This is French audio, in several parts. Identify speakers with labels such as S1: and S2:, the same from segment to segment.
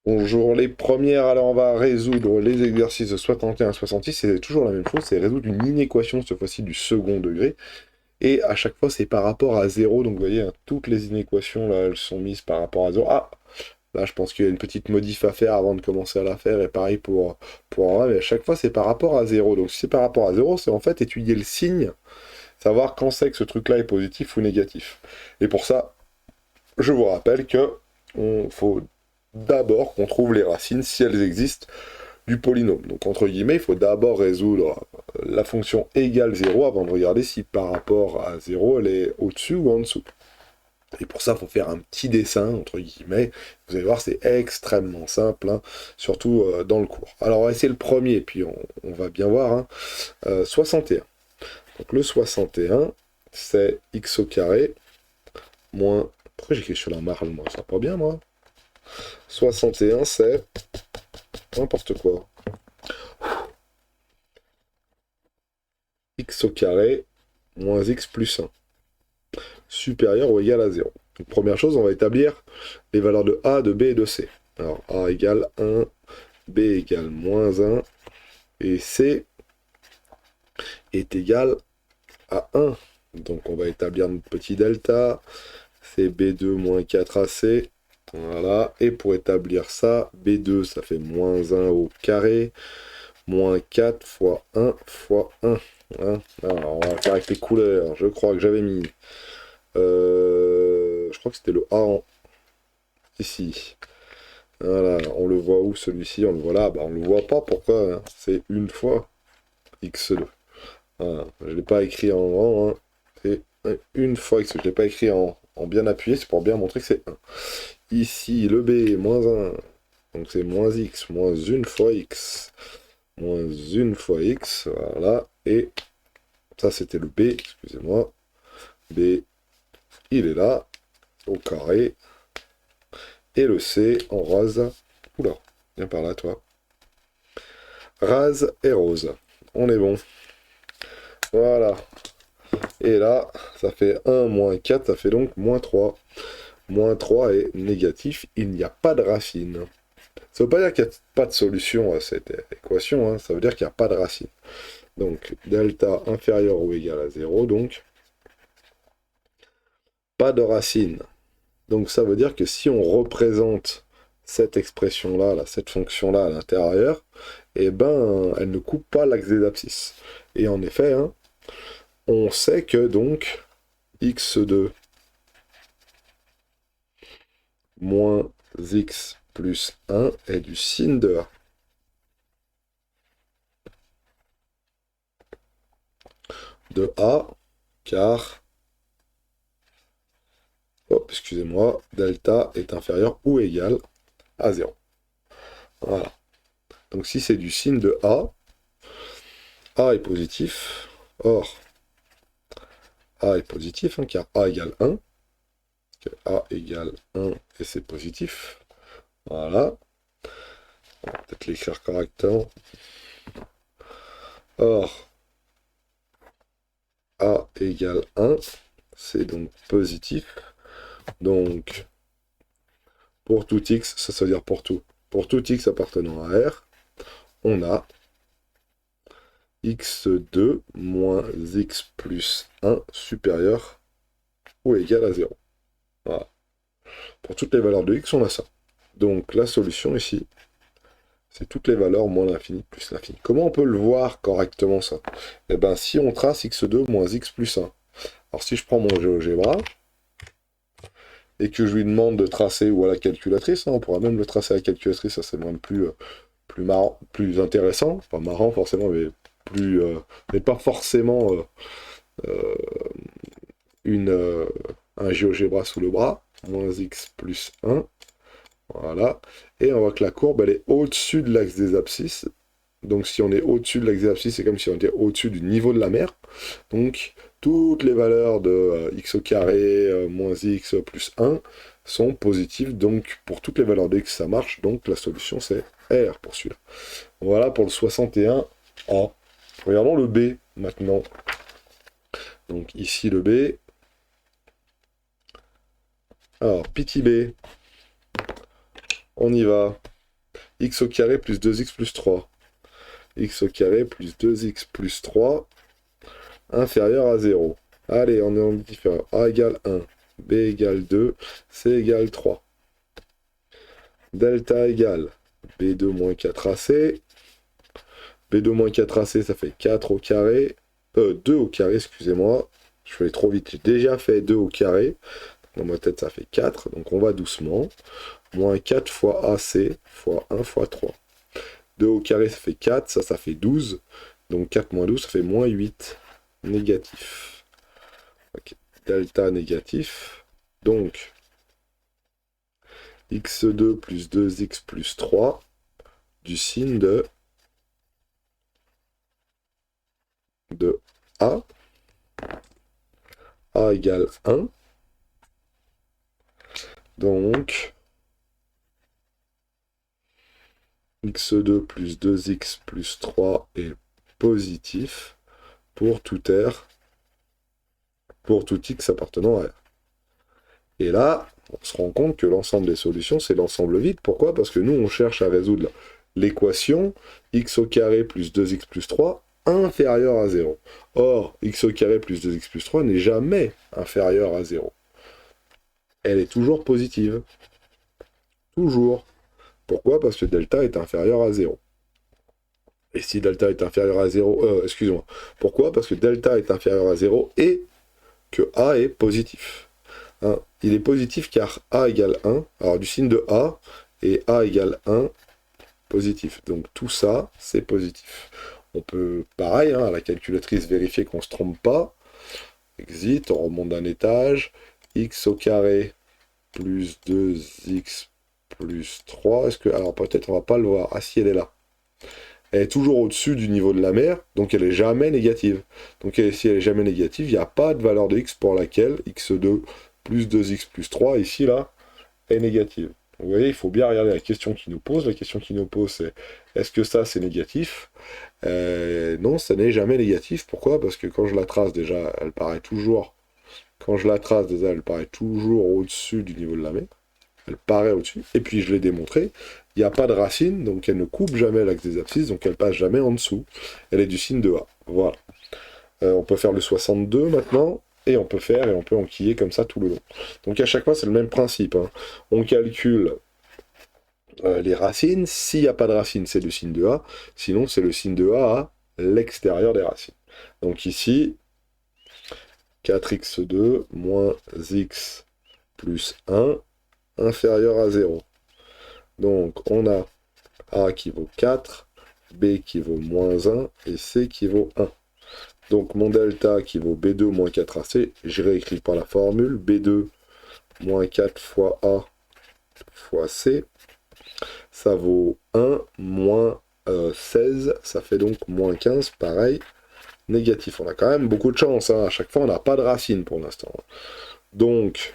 S1: Bonjour les premières, alors on va résoudre les exercices de 61 à 66, c'est toujours la même chose, c'est résoudre une inéquation, cette fois-ci du second degré, et à chaque fois c'est par rapport à zéro, donc vous voyez, hein, toutes les inéquations là, elles sont mises par rapport à zéro. Ah, là je pense qu'il y a une petite modif à faire avant de commencer à la faire, et pareil pour en 1, mais à chaque fois c'est par rapport à zéro, donc si c'est par rapport à zéro, c'est en fait étudier le signe, savoir quand c'est que ce truc-là est positif ou négatif. Et pour ça, je vous rappelle que on faut d'abord qu'on trouve les racines, si elles existent, du polynôme. Donc entre guillemets, il faut d'abord résoudre la fonction égale 0 avant de regarder si par rapport à 0, elle est au-dessus ou en dessous. Et pour ça, il faut faire un petit dessin, entre guillemets. Vous allez voir, c'est extrêmement simple, hein, surtout dans le cours. Alors, on va essayer le premier, puis on va bien voir. Hein. 61. Donc le 61, c'est x au carré moins... Pourquoi j'écris sur la marge, moi? Ça va pas bien, moi. 61, c'est n'importe quoi. X au carré moins x plus 1, supérieur ou égal à 0. Donc, première chose, on va établir les valeurs de A, de B et de C. Alors, A égale 1, B égale moins 1, et C est égal à 1. Donc, on va établir notre petit delta, c'est B2 moins 4AC. Voilà, et pour établir ça, B2, ça fait moins 1 au carré, moins 4 fois 1 fois 1. Hein. Alors, on va faire avec les couleurs. Je crois que j'avais mis... je crois que c'était le A en... ici. Voilà, on le voit où celui-ci? On le voit là. Bah, on le voit pas. Pourquoi? Hein, c'est une fois x2. Voilà. Je ne l'ai pas écrit en grand. Hein. C'est une fois x2. Je ne l'ai pas écrit en bien appuyé. C'est pour bien montrer que c'est 1. Ici, le B, moins 1. Donc c'est moins x, moins une fois x. Moins une fois x. Voilà. Et ça, c'était le B. Excusez-moi. B, il est là. Au carré. Et le C en rose. Oula, viens par là, toi. Rase et rose. On est bon. Voilà. Et là, ça fait 1 moins 4, ça fait donc moins 3. Moins 3 est négatif, il n'y a pas de racine. Ça ne veut pas dire qu'il n'y a pas de solution à cette équation, hein. Ça veut dire qu'il n'y a pas de racine. Donc, delta inférieur ou égal à 0, donc pas de racine. Donc ça veut dire que si on représente cette expression-là, là, cette fonction-là à l'intérieur, eh ben, elle ne coupe pas l'axe des abscisses. Et en effet, hein, on sait que donc x2 moins x plus 1 est du signe de A. De A, car, hop, excusez-moi, delta est inférieur ou égal à 0. Voilà. Donc si c'est du signe de A est positif. Or, A est positif, hein, car A égale 1. A égale 1 et c'est positif. Voilà. On va peut-être l'écrire correctement. Or, A égale 1, c'est donc positif. Donc, pour tout x, ça veut dire pour tout x appartenant à R, on a x2 moins x plus 1 supérieur ou égal à 0. Voilà. Pour toutes les valeurs de x, on a ça. Donc, la solution ici, c'est toutes les valeurs moins l'infini plus l'infini. Comment on peut le voir correctement, ça? Eh bien, si on trace x2 moins x plus 1. Alors, si je prends mon GeoGebra, et que je lui demande de tracer, ou à la calculatrice, hein, on pourra même le tracer à la calculatrice, ça c'est même plus marrant, plus intéressant, pas marrant forcément, mais plus, mais pas forcément euh, un GeoGebra sous le bras, moins x plus 1, voilà, et on voit que la courbe elle est au-dessus de l'axe des abscisses, donc si on est au-dessus de l'axe des abscisses, c'est comme si on était au-dessus du niveau de la mer, donc toutes les valeurs de x au carré moins x plus 1 sont positives, donc pour toutes les valeurs de x ça marche, donc la solution c'est R pour celui-là. Voilà pour le 61A. Regardons le B maintenant. Donc ici le B. Alors, petit B, on y va. x au carré plus 2x plus 3. X au carré plus 2x plus 3 inférieur à 0. Allez, on est en différent. A égale 1, B égale 2, C égale 3. Delta égale B2 moins 4AC. B2 moins 4AC, ça fait 4 au carré. 2 au carré, excusez-moi. Je fais trop vite. J'ai déjà fait 2 au carré. Dans ma tête, ça fait 4. Donc on va doucement. Moins 4 fois AC fois 1 fois 3. 2 au carré, ça fait 4. Ça fait 12. Donc 4 moins 12, ça fait moins 8. Négatif. Okay. Delta négatif. Donc, x2 plus 2x plus 3 du signe de A. A égale 1. Donc, x2 plus 2x plus 3 est positif pour tout R, pour tout x appartenant à R. Et là, on se rend compte que l'ensemble des solutions, c'est l'ensemble vide. Pourquoi? Parce que nous, on cherche à résoudre l'équation x au carré plus 2x plus 3 inférieur à 0. Or, x au carré plus 2x plus 3 n'est jamais inférieur à 0. Elle est toujours positive. Toujours. Pourquoi? Parce que delta est inférieur à 0. Et si delta est inférieur à 0... excusez-moi. Pourquoi? Parce que delta est inférieur à 0 et que A est positif. Hein, il est positif car A égale 1. Alors du signe de A, et A égale 1, positif. Donc tout ça, c'est positif. On peut, pareil, hein, à la calculatrice, vérifier qu'on ne se trompe pas. Exit, on remonte d'un étage. X au carré plus 2x plus 3. Est-ce que... Alors peut-être on va pas le voir. Ah si, elle est là. Elle est toujours au-dessus du niveau de la mer, donc elle est jamais négative. Donc si elle est jamais négative, il n'y a pas de valeur de x pour laquelle x2 plus 2x plus 3, ici, là, est négative. Vous voyez, il faut bien regarder la question qui nous pose. La question qui nous pose, c'est est-ce que ça, c'est négatif? Non, ça n'est jamais négatif. Pourquoi? Parce que quand je la trace, déjà, elle paraît toujours... Quand je la trace, déjà, elle paraît toujours au-dessus du niveau de la mer. Elle paraît au-dessus. Et puis, je l'ai démontré, il n'y a pas de racine, donc elle ne coupe jamais l'axe des abscisses, donc elle passe jamais en dessous. Elle est du signe de A. Voilà. On peut faire le 62 maintenant, et on peut enquiller comme ça tout le long. Donc à chaque fois, c'est le même principe. Hein. On calcule les racines. S'il n'y a pas de racine, c'est le signe de A. Sinon, c'est le signe de A à l'extérieur des racines. Donc ici, 4x2 moins x plus 1 inférieur à 0. Donc, on a A qui vaut 4, B qui vaut moins 1 et C qui vaut 1. Donc, mon delta qui vaut B2 moins 4AC, je réécris par la formule. B2 moins 4 fois A fois C, ça vaut 1 moins 16, ça fait donc moins 15, pareil, négatif. On a quand même beaucoup de chance, hein. À chaque fois, on n'a pas de racine pour l'instant. Donc,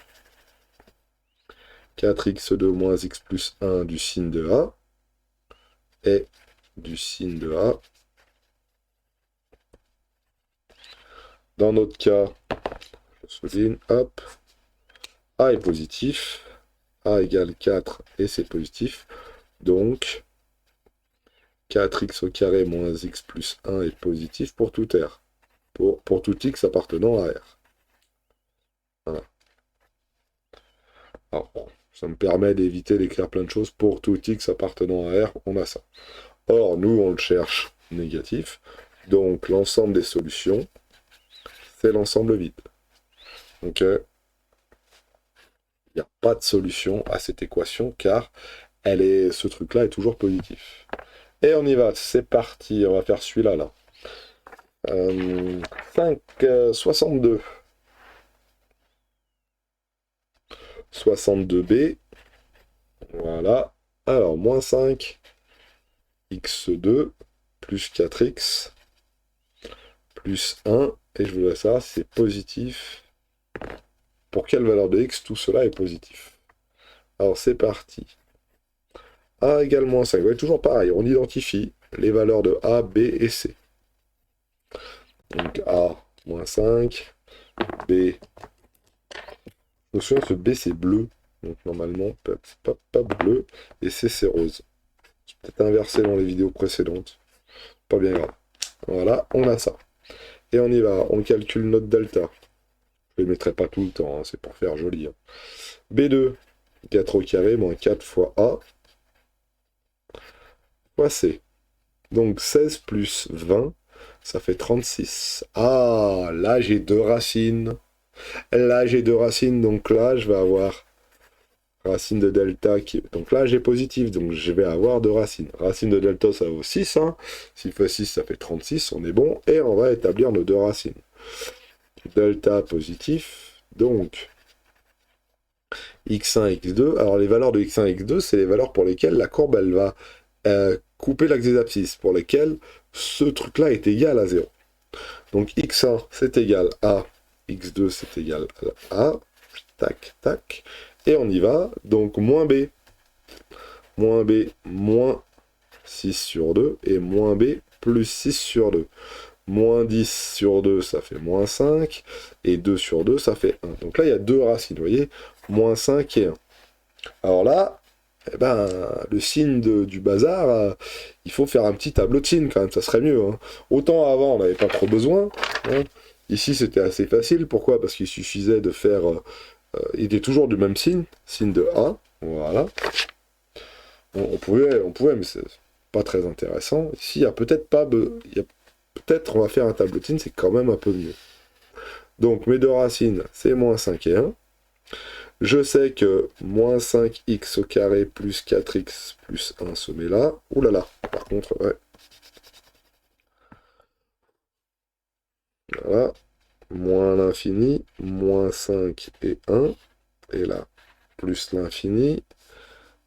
S1: 4x2 moins x plus 1 du signe de A est du signe de A. Dans notre cas, je souligne, hop, A est positif, A égale 4 et c'est positif, donc 4x au carré moins x plus 1 est positif pour tout R, pour tout x appartenant à R. Voilà. Alors, ça me permet d'éviter d'écrire plein de choses. Pour tout x appartenant à R, on a ça. Or, nous, on le cherche négatif. Donc, l'ensemble des solutions, c'est l'ensemble vide. Donc, il n'y a pas de solution à cette équation, car ce truc-là est toujours positif. Et on y va, c'est parti. On va faire celui-là, là. 62. 62b. Voilà. Alors, moins 5, x2, plus 4x, plus 1, et je voudrais savoir si c'est positif. Pour quelle valeur de x tout cela est positif? Alors, c'est parti. A égale moins 5. Ouais, toujours pareil, on identifie les valeurs de A, B et C. Donc, A, moins 5, B... Je me souviens que ce B, c'est bleu. Donc, normalement, pas bleu, et C, c'est rose. peut-être inversé dans les vidéos précédentes. Pas bien grave. Voilà, on a ça. Et on y va, on calcule notre delta. Je ne les mettrai pas tout le temps, hein, c'est pour faire joli. Hein. B2, 4 au carré, moins 4 fois A, fois C. Donc 16 plus 20, ça fait 36. Ah, là j'ai deux racines. Là j'ai deux racines, donc là je vais avoir racine de delta qui... Donc là j'ai positif, donc je vais avoir deux racines. Racine de delta ça vaut 6, hein. 6 fois 6 ça fait 36, on est bon. Et on va établir nos deux racines. Delta positif, donc x1, x2. Alors les valeurs de x1 et x2, c'est les valeurs pour lesquelles la courbe elle va couper l'axe des abscisses, pour lesquelles ce truc-là est égal à 0. Donc x1 c'est égal à x2 c'est égal à A, tac, tac, et on y va, donc moins b, moins 6 sur 2, et moins b plus 6 sur 2. Moins 10 sur 2, ça fait moins 5, et 2 sur 2, ça fait 1. Donc là, il y a deux racines, vous voyez, moins 5 et 1. Alors là, eh ben, le signe du bazar, il faut faire un petit tableau de signes quand même, ça serait mieux. Hein. Autant avant, on n'avait pas trop besoin. Hein. Ici, c'était assez facile. Pourquoi? Parce qu'il suffisait de faire... il était toujours du même signe, signe de A. Voilà. On pouvait, mais c'est pas très intéressant. Ici, il y a peut-être pas... Peut-être on va faire un tableau de signes, c'est quand même un peu mieux. Donc, mes deux racines, c'est moins 5 et 1. Je sais que moins 5x au carré plus 4x plus 1 se met là. Ouh là là, par contre, ouais. Voilà. Moins l'infini, moins 5 et 1. Et là, plus l'infini.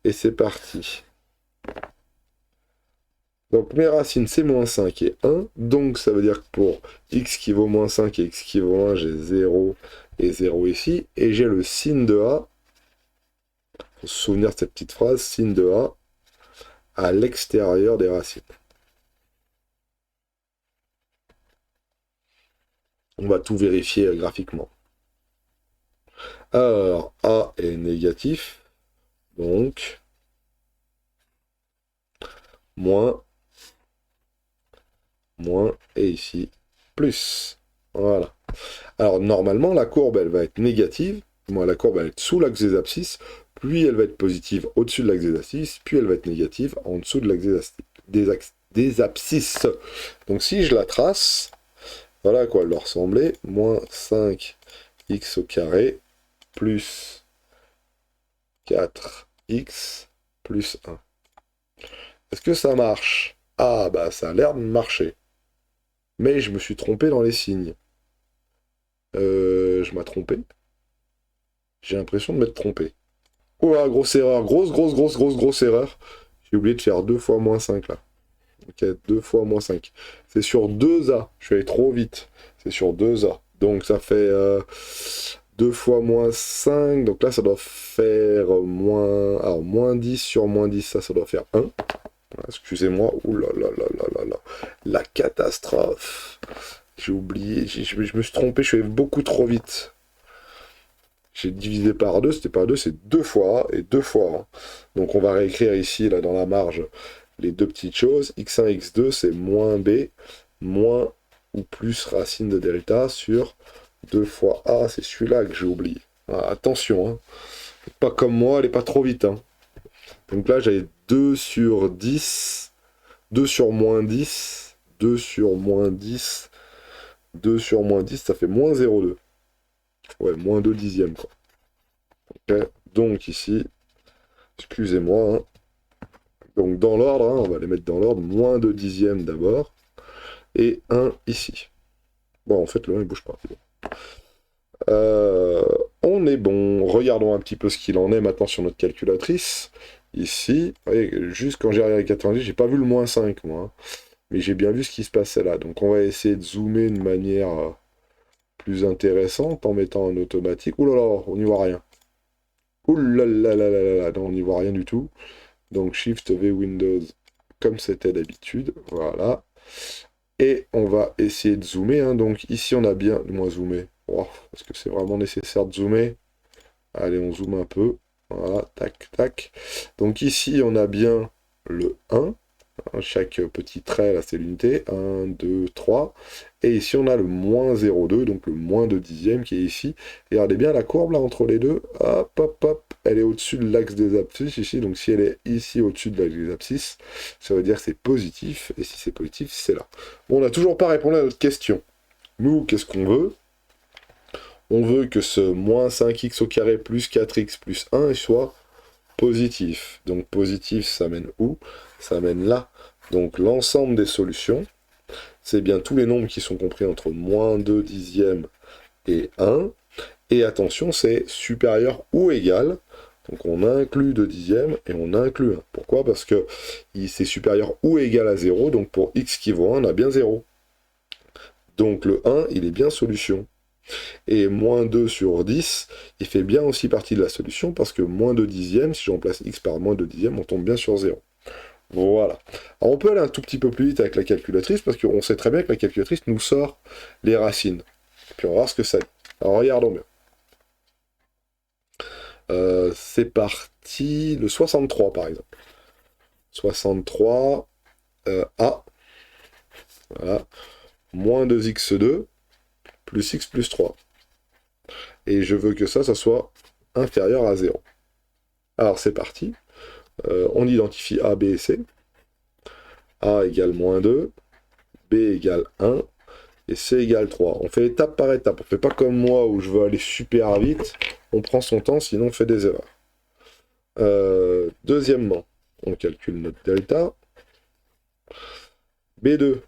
S1: Et c'est parti. Donc mes racines, c'est moins 5 et 1. Donc ça veut dire que pour x qui vaut moins 5 et x qui vaut 1, j'ai 0 et 0 ici. Et j'ai le signe de A. Il faut se souvenir de cette petite phrase, signe de A à l'extérieur des racines. On va tout vérifier graphiquement. Alors, A est négatif, donc moins, et ici, plus. Voilà. Alors, normalement, la courbe, elle va être négative. Moi, la courbe, elle va être sous l'axe des abscisses, puis elle va être positive au-dessus de l'axe des abscisses, puis elle va être négative en dessous de l'axe des abscisses. Donc, si je la trace, voilà à quoi elle doit ressembler. Moins 5x au carré plus 4x plus 1. Est-ce que ça marche? Ah, bah ça a l'air de marcher. Mais je me suis trompé dans les signes. Je m'ai trompé? J'ai l'impression de m'être trompé. Ouah, grosse erreur. Grosse erreur. J'ai oublié de faire 2 fois moins 5 là. Ok, 2 fois moins 5. C'est sur 2A. Je suis allé trop vite. C'est sur 2A. Donc ça fait 2 fois moins 5. Donc là, ça doit faire moins... Alors, moins 10 sur moins 10, ça doit faire 1. Excusez-moi. Ouh là là là là là là. La catastrophe. J'ai oublié. Je me suis trompé. Je suis allé beaucoup trop vite. J'ai divisé par 2. C'était pas 2, c'est 2 fois A et 2 fois 1. Donc on va réécrire ici, là, dans la marge, les deux petites choses. x1, x2, c'est moins b, moins ou plus racine de delta sur 2 fois A. C'est celui-là que j'ai oublié. Ah, attention, hein. Pas comme moi, allez pas trop vite. Hein. Donc là, j'avais 2 sur 10, 2 sur moins 10, 2 sur moins 10, 2 sur moins 10, ça fait moins 0,2. Ouais, moins 2 dixièmes, quoi. Okay. Donc ici, excusez-moi, hein. Donc dans l'ordre, hein, on va les mettre dans l'ordre, moins 2 dixièmes d'abord, et 1 ici. Bon, en fait, le 1, il bouge pas. On est bon. Regardons un petit peu ce qu'il en est maintenant sur notre calculatrice. Ici, vous voyez, juste quand j'ai regardé 90, j'ai pas vu le moins 5, moi. Hein. Mais j'ai bien vu ce qui se passait là. Donc on va essayer de zoomer de manière plus intéressante en mettant un automatique. Ouh là là, on n'y voit rien. Ouh là là là là là, non, on n'y voit rien du tout. Donc Shift V Windows, comme c'était d'habitude. Voilà. Et on va essayer de zoomer. Hein. Donc ici, on a bien... moins zoomer. Oh, est-ce que c'est vraiment nécessaire de zoomer? Allez, on zoome un peu. Voilà, tac, tac. Donc ici, on a bien le 1. Chaque petit trait, là, c'est l'unité. 1, 2, 3. Et ici, on a le moins 0,2, donc le moins de dixième qui est ici. Et regardez bien la courbe, là, entre les deux. Hop, hop, hop. Elle est au-dessus de l'axe des abscisses, ici. Donc, si elle est ici, au-dessus de l'axe des abscisses, ça veut dire que c'est positif. Et si c'est positif, c'est là. Bon, on n'a toujours pas répondu à notre question. Nous, qu'est-ce qu'on veut? On veut que ce moins 5x au carré plus 4x plus 1 soit positif. Donc positif, ça mène où? Ça mène là. Donc l'ensemble des solutions, c'est bien tous les nombres qui sont compris entre moins 2 dixièmes et 1. Et attention, c'est supérieur ou égal. Donc on inclut 2 dixièmes et on inclut 1. Pourquoi? Parce que c'est supérieur ou égal à 0. Donc pour x qui vaut 1, on a bien 0. Donc le 1, il est bien solution. Et moins 2 sur 10, il fait bien aussi partie de la solution, parce que moins 2 dixièmes, si je remplace x par moins 2 dixièmes, on tombe bien sur 0. Voilà. Alors on peut aller un tout petit peu plus vite avec la calculatrice, parce qu'on sait très bien que la calculatrice nous sort les racines. Et puis on va voir ce que ça dit. Alors regardons bien. C'est parti, le 63 par exemple. 63, A, voilà, moins 2x2, plus x plus 3. Et je veux que ça soit inférieur à 0. Alors c'est parti. On identifie A, B et C. A égale moins 2, B égale 1, et C égale 3. On fait étape par étape. On fait pas comme moi où je veux aller super vite. On prend son temps, sinon on fait des erreurs. Deuxièmement, on calcule notre delta. B2.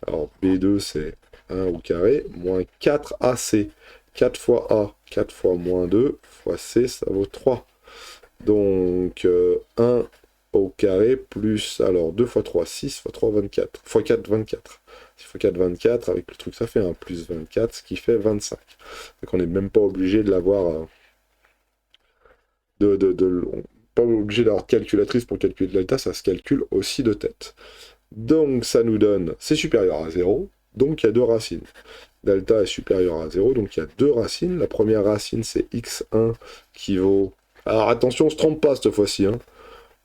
S1: Alors B2 c'est 1 au carré, moins 4AC. 4 fois A, 4 fois moins 2, fois C, ça vaut 3. Donc 1 au carré plus, alors 2 fois 3, 6 fois 3, 24. Fois 4, 24. 6 fois 4, 24. Avec le truc, ça fait un plus 24, ce qui fait 25. Donc on n'est même pas obligé de l'avoir... pas obligé d'avoir calculatrice pour calculer le delta, ça se calcule aussi de tête. Donc ça nous donne, c'est supérieur à 0, donc il y a deux racines. Delta est supérieur à 0, donc il y a deux racines. La première racine, c'est x1 qui vaut... Alors attention, on se trompe pas cette fois-ci. Hein.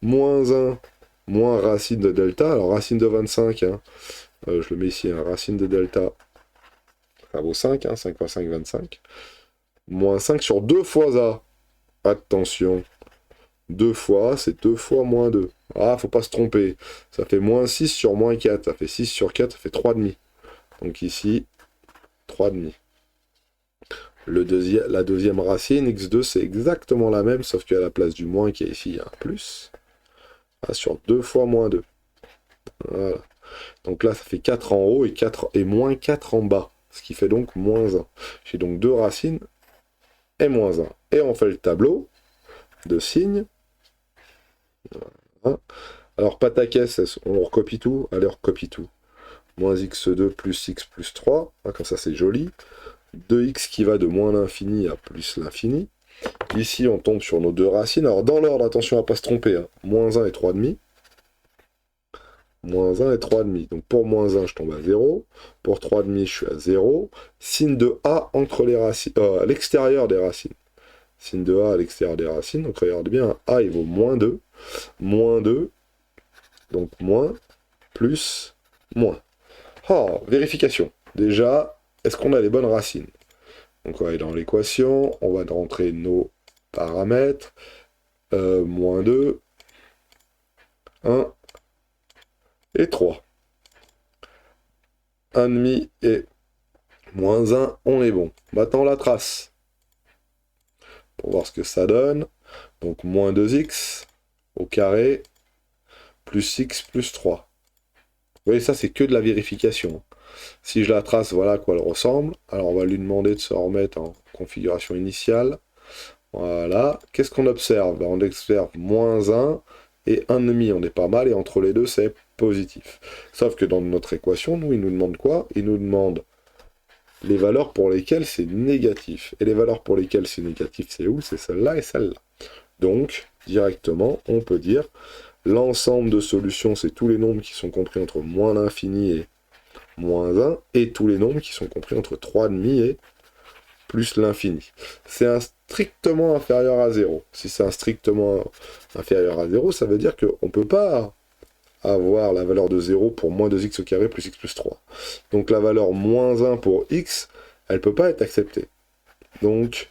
S1: Moins 1, moins racine de delta. Alors racine de 25, hein, je le mets ici, hein, racine de delta, ça vaut 5, hein, 5 fois 5, 25. Moins 5 sur 2 fois A. Attention, 2 fois, c'est 2 fois moins 2. Ah, faut pas se tromper. Ça fait moins 6 sur moins 4. Ça fait 6 sur 4, ça fait 3,5. Donc ici, 3,5. La deuxième racine, x2, c'est exactement la même, sauf qu'à la place du moins qui est ici, il y a un plus. Ah, sur 2 fois moins 2. Voilà. Donc là, ça fait 4 en haut et moins 4 en bas. Ce qui fait donc moins 1. J'ai donc deux racines et moins 1. Et on fait le tableau de signes. Voilà. Alors, pataquès, on recopie tout. Allez, on recopie tout. Moins x2 plus x plus 3. Ah, comme ça, c'est joli. 2x qui va de moins l'infini à plus l'infini. Ici, on tombe sur nos deux racines. Alors, dans l'ordre, attention à ne pas se tromper. Hein. Moins 1 et 3,5. Moins 1 et 3,5. Donc, pour moins 1, je tombe à 0. Pour 3,5, je suis à 0. Signe de A entre les racines, à l'extérieur des racines. Signe de A à l'extérieur des racines. Donc, regardez bien. A, il vaut moins 2. Moins 2. Donc, moins, plus, moins. Oh, vérification. Déjà, est-ce qu'on a les bonnes racines? Donc on va aller dans l'équation, on va rentrer nos paramètres, moins 2, 1 et 3. 1,5 et moins 1, on est bon. Maintenant la trace, pour voir ce que ça donne. Donc moins 2x au carré, plus x plus 3. Vous voyez, ça c'est que de la vérification. Si je la trace, voilà à quoi elle ressemble. Alors on va lui demander de se remettre en configuration initiale. Voilà. Qu'est-ce qu'on observe? On observe moins 1 et 1,5. On est pas mal et entre les deux, c'est positif. Sauf que dans notre équation, il nous demande quoi? Il nous demande les valeurs pour lesquelles c'est négatif. Et les valeurs pour lesquelles c'est négatif, c'est où? C'est celle-là et celle-là. Donc, directement, on peut dire l'ensemble de solutions, c'est tous les nombres qui sont compris entre moins l'infini et moins 1, et tous les nombres qui sont compris entre 3,5 et plus l'infini. C'est un strictement inférieur à 0. Si c'est un strictement inférieur à 0, ça veut dire qu'on ne peut pas avoir la valeur de 0 pour moins 2x au carré plus x plus 3. Donc la valeur moins 1 pour x, elle ne peut pas être acceptée. Donc,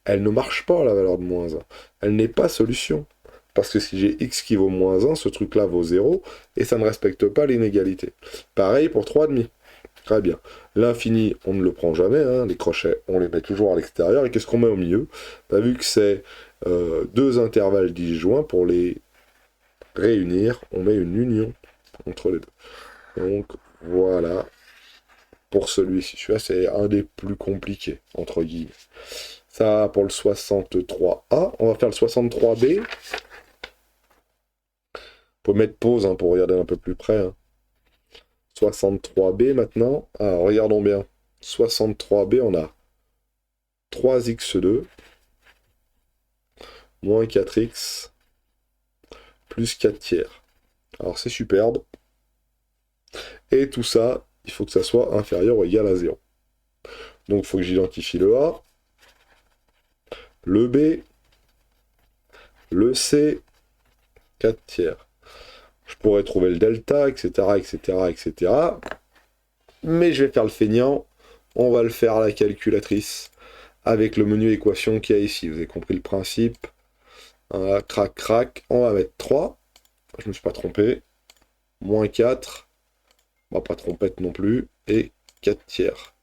S1: elle ne marche pas, la valeur de moins 1. Elle n'est pas solution. Parce que si j'ai x qui vaut moins 1, ce truc-là vaut 0, et ça ne respecte pas l'inégalité. Pareil pour 3,5. Très bien. L'infini, on ne le prend jamais, hein. Les crochets, on les met toujours à l'extérieur. Et qu'est-ce qu'on met au milieu? Bah, vu que c'est deux intervalles disjoints, pour les réunir, on met une union entre les deux. Donc, voilà. Pour celui-ci, celui-là, c'est un des plus compliqués, entre guillemets. Ça, pour le 63A. On va faire le 63B. Vous pouvez mettre pause hein, pour regarder un peu plus près. Hein. 63B maintenant. Alors, regardons bien. 63B, on a 3x2 moins 4x plus 4 tiers. Alors, c'est superbe. Et tout ça, il faut que ça soit inférieur ou égal à 0. Donc, il faut que j'identifie le A, le B, le C, 4 tiers. Je pourrais trouver le delta, etc., etc., etc. Mais je vais faire le feignant. On va le faire à la calculatrice avec le menu équation qu'il y a ici. Vous avez compris le principe. Crac, crac. On va mettre 3. Je ne me suis pas trompé. Moins 4. Bon, pas de trompette non plus. Et 4 tiers.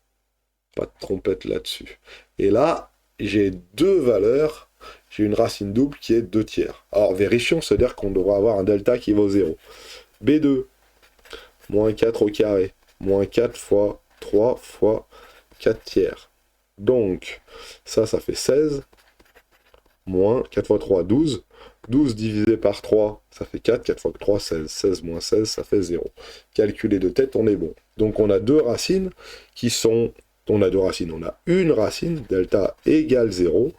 S1: Pas de trompette là-dessus. Et là, j'ai deux valeurs. J'ai une racine double qui est 2 tiers. Alors, vérifions, c'est-à-dire qu'on devrait avoir un delta qui vaut 0. B2, moins 4 au carré. Moins 4 fois 3 fois 4 tiers. Donc, ça fait 16. Moins 4 fois 3, 12. 12 divisé par 3, ça fait 4. 4 fois 3, 16. 16 moins 16, ça fait 0. Calculer de tête, on est bon. Donc, on a deux racines qui sont... On a deux racines. On a une racine, delta égale 0.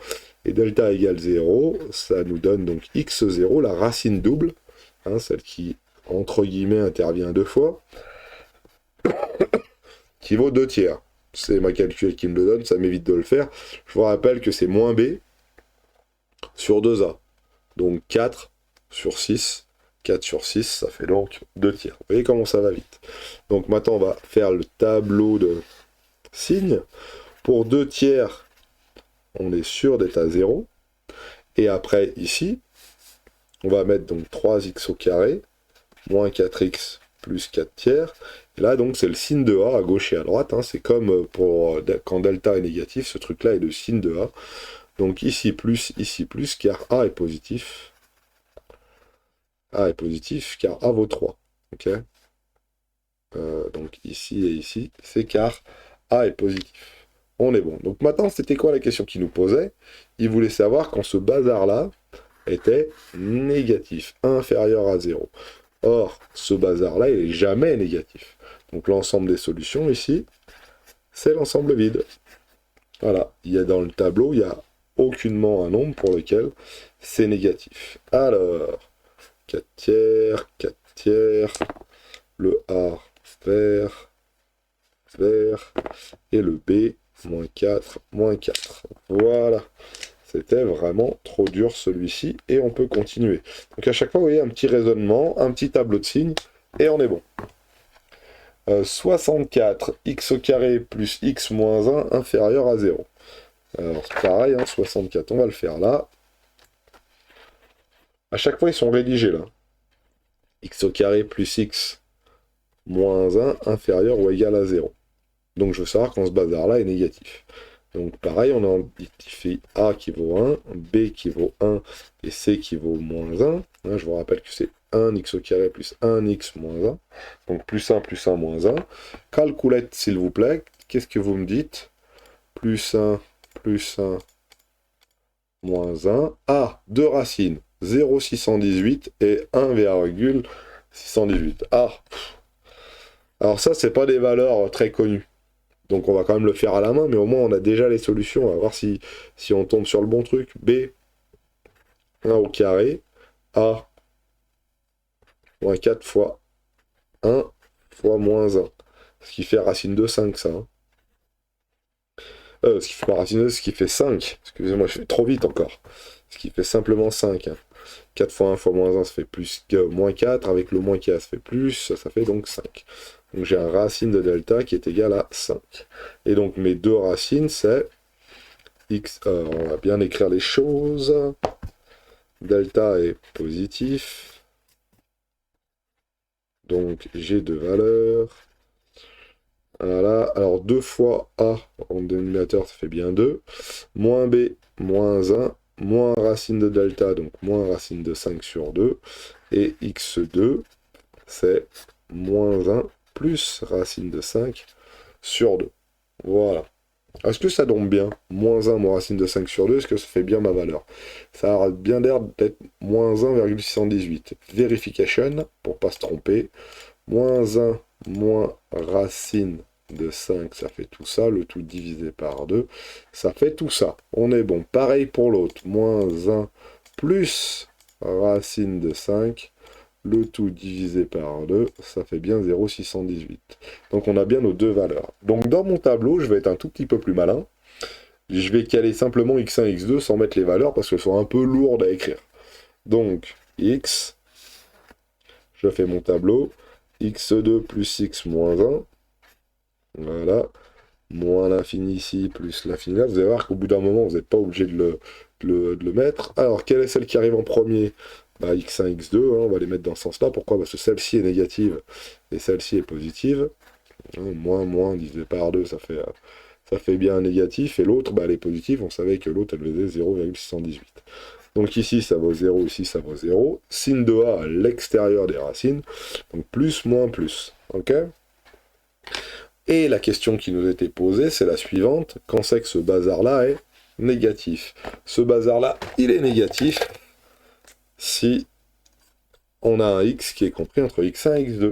S1: Et delta égale 0, ça nous donne donc x0, la racine double, hein, celle qui, entre guillemets, intervient deux fois, qui vaut 2 tiers. C'est ma calcul qui me le donne, ça m'évite de le faire. Je vous rappelle que c'est moins b sur 2a. Donc 4 sur 6. 4 sur 6, ça fait donc 2 tiers. Vous voyez comment ça va vite. Donc maintenant, on va faire le tableau de signes. Pour 2 tiers, on est sûr d'être à 0. Et après, ici, on va mettre donc 3x au carré, moins 4x plus 4 tiers. Et là, donc, c'est le signe de A à gauche et à droite. Hein. C'est comme pour quand delta est négatif, ce truc-là est le signe de A. Donc ici, plus, car A est positif. A est positif, car A vaut 3. Ok. Donc ici et ici, c'est car A est positif. On est bon. Donc maintenant, c'était quoi la question qu'il nous posait? Il voulait savoir quand ce bazar-là était négatif, inférieur à 0. Or, ce bazar-là, il n'est jamais négatif. Donc l'ensemble des solutions ici, c'est l'ensemble vide. Voilà. Il y a dans le tableau, il n'y a aucunement un nombre pour lequel c'est négatif. Alors, 4 tiers, 4 tiers, le A vert, vert, et le B, moins 4, moins 4. Voilà. C'était vraiment trop dur celui-ci, et on peut continuer. Donc à chaque fois, vous voyez un petit raisonnement, un petit tableau de signes, et on est bon. 64, x au carré plus x moins 1 inférieur à 0. Alors c'est pareil, hein, 64, on va le faire là. À chaque fois, ils sont rédigés là. X au carré plus x moins 1 inférieur ou égal à 0. Donc je veux savoir quand ce bazar-là est négatif. Donc pareil, on identifie A qui vaut 1, B qui vaut 1 et C qui vaut moins 1. Hein, je vous rappelle que c'est 1x au carré plus 1x moins 1. Donc plus 1 moins 1. Calculette s'il vous plaît. Qu'est-ce que vous me dites? Plus 1 moins 1. A, deux racines. 0,618 et 1,618. Ah, alors ça, c'est pas des valeurs très connues. Donc on va quand même le faire à la main, mais au moins on a déjà les solutions. On va voir si on tombe sur le bon truc. B, 1 au carré, A, moins 4 fois 1 fois moins 1. Ce qui fait racine de 5, ça. Hein. Ce qui fait pas racine de, ce qui fait 5. Excusez-moi, je fais trop vite encore. Ce qui fait simplement 5. Hein. 4 fois 1 fois moins 1, ça fait plus que moins 4. Avec le moins 4, ça fait plus, ça fait donc 5. Donc j'ai un racine de delta qui est égal à 5. Et donc mes deux racines, c'est x. On va bien écrire les choses. Delta est positif. Donc j'ai deux valeurs. Voilà. Alors 2 fois a en dénominateur, ça fait bien 2. Moins b, moins 1. Moins racine de delta, donc moins racine de 5 sur 2. Et x2, c'est moins 1 plus racine de 5 sur 2. Voilà. Est-ce que ça tombe bien? Moins 1 moins racine de 5 sur 2, est-ce que ça fait bien ma valeur? Ça a bien l'air d'être moins 1,618. Vérification, pour pas se tromper. Moins 1 moins racine de 5, ça fait tout ça. Le tout divisé par 2, ça fait tout ça. On est bon. Pareil pour l'autre. Moins 1 plus racine de 5. Le tout divisé par 2, ça fait bien 0,618. Donc on a bien nos deux valeurs. Donc dans mon tableau, je vais être un tout petit peu plus malin. Je vais caler simplement x1 et x2 sans mettre les valeurs parce qu'elles sont un peu lourdes à écrire. Donc x, je fais mon tableau. x2 plus x moins 1. Voilà. Moins l'infini ici plus l'infini là. Vous allez voir qu'au bout d'un moment, vous n'êtes pas obligé de le mettre. Alors, quelle est celle qui arrive en premier? Bah, x1, x2, hein, on va les mettre dans ce sens-là. Pourquoi? Parce que celle-ci est négative et celle-ci est positive. Moins divisé par 2, ça fait bien un négatif. Et l'autre, bah, elle est positive. On savait que l'autre, elle faisait 0,618. Donc ici, ça vaut 0, ici, ça vaut 0. Signe de A à l'extérieur des racines. Donc plus, moins, plus. Ok? Et la question qui nous était posée, c'est la suivante. Quand c'est que ce bazar-là est négatif? Ce bazar-là, il est négatif si on a un x qui est compris entre x1 et x2.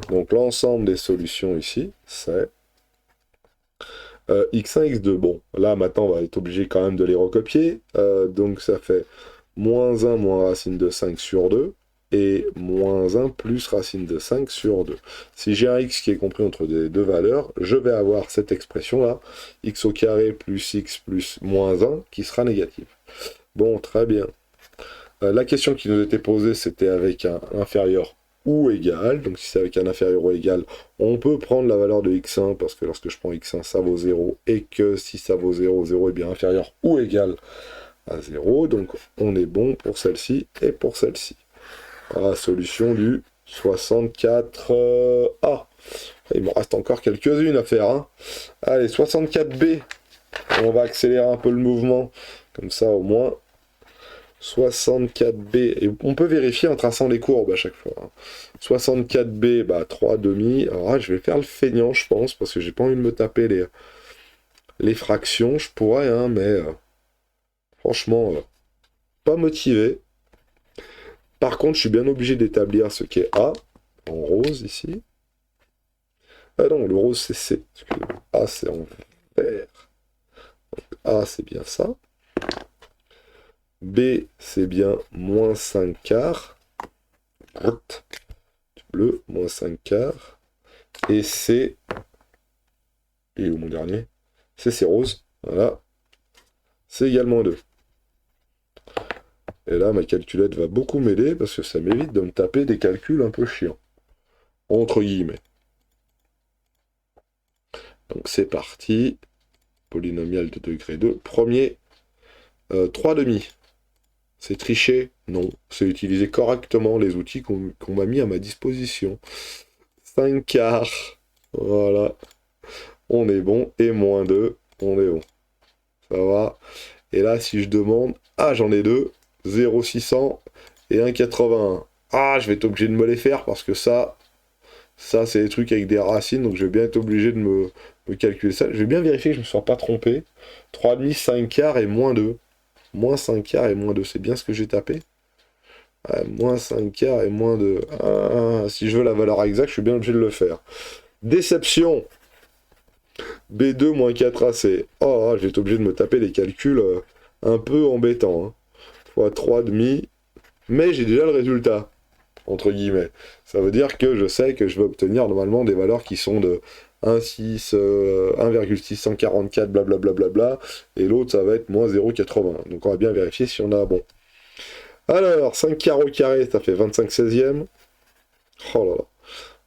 S1: Donc l'ensemble des solutions ici, c'est x1, x2. Bon, là maintenant on va être obligé quand même de les recopier. Donc ça fait moins 1 moins racine de 5 sur 2 et moins 1 plus racine de 5 sur 2. Si j'ai un x qui est compris entre les deux valeurs, je vais avoir cette expression-là, x au carré plus x plus moins 1, qui sera négative. Bon, très bien. La question qui nous était posée, c'était avec un inférieur ou égal. Donc si c'est avec un inférieur ou égal, on peut prendre la valeur de x1, parce que lorsque je prends x1, ça vaut 0, et que si ça vaut 0, 0 est bien inférieur ou égal à 0. Donc on est bon pour celle-ci et pour celle-ci. Voilà, solution du 64A. Il me reste encore quelques-unes à faire. Hein. Allez, 64B. On va accélérer un peu le mouvement. Comme ça, au moins. 64B. Et on peut vérifier en traçant les courbes à chaque fois. Hein. 64B, bah 3 demi. Alors là, je vais faire le feignant, je pense, parce que j'ai pas envie de me taper les fractions. Je pourrais, hein, mais franchement, pas motivé. Par contre, je suis bien obligé d'établir ce qui est A, en rose ici. Ah non, le rose c'est C. A c'est en vert. Donc, A c'est bien ça. B c'est bien moins 5 quarts. Bleu, moins 5 quarts. Et C, et où mon dernier? C c'est rose. Voilà. C'est également 2. Et là, ma calculette va beaucoup m'aider parce que ça m'évite de me taper des calculs un peu chiants. Entre guillemets. Donc c'est parti. Polynomial de degré 2. Premier, 3 demi. C'est tricher? Non. C'est utiliser correctement les outils qu'on m'a mis à ma disposition. 5 quarts. Voilà. On est bon. Et moins 2. On est bon. Ça va. Et là, si je demande... Ah, j'en ai deux. 0,600 et 1,81. Ah, je vais être obligé de me les faire parce que ça c'est des trucs avec des racines, donc je vais bien être obligé de me calculer ça. Je vais bien vérifier que je ne me sois pas trompé. 3,5, 5 quarts et moins 2. Moins 5 quarts et moins 2, c'est bien ce que j'ai tapé. Moins 5 quarts et moins 2. Si je veux la valeur exacte, je suis bien obligé de le faire. Déception. B2 moins 4AC. Oh, je vais être obligé de me taper des calculs un peu embêtants. Hein. Fois 3,5. Mais j'ai déjà le résultat. Entre guillemets. Ça veut dire que je sais que je vais obtenir normalement des valeurs qui sont de 1,644 blablabla, et l'autre ça va être moins 0,80. Donc on va bien vérifier si on a bon. Alors, 5 quarts au carré, ça fait 25 16e. Oh là là.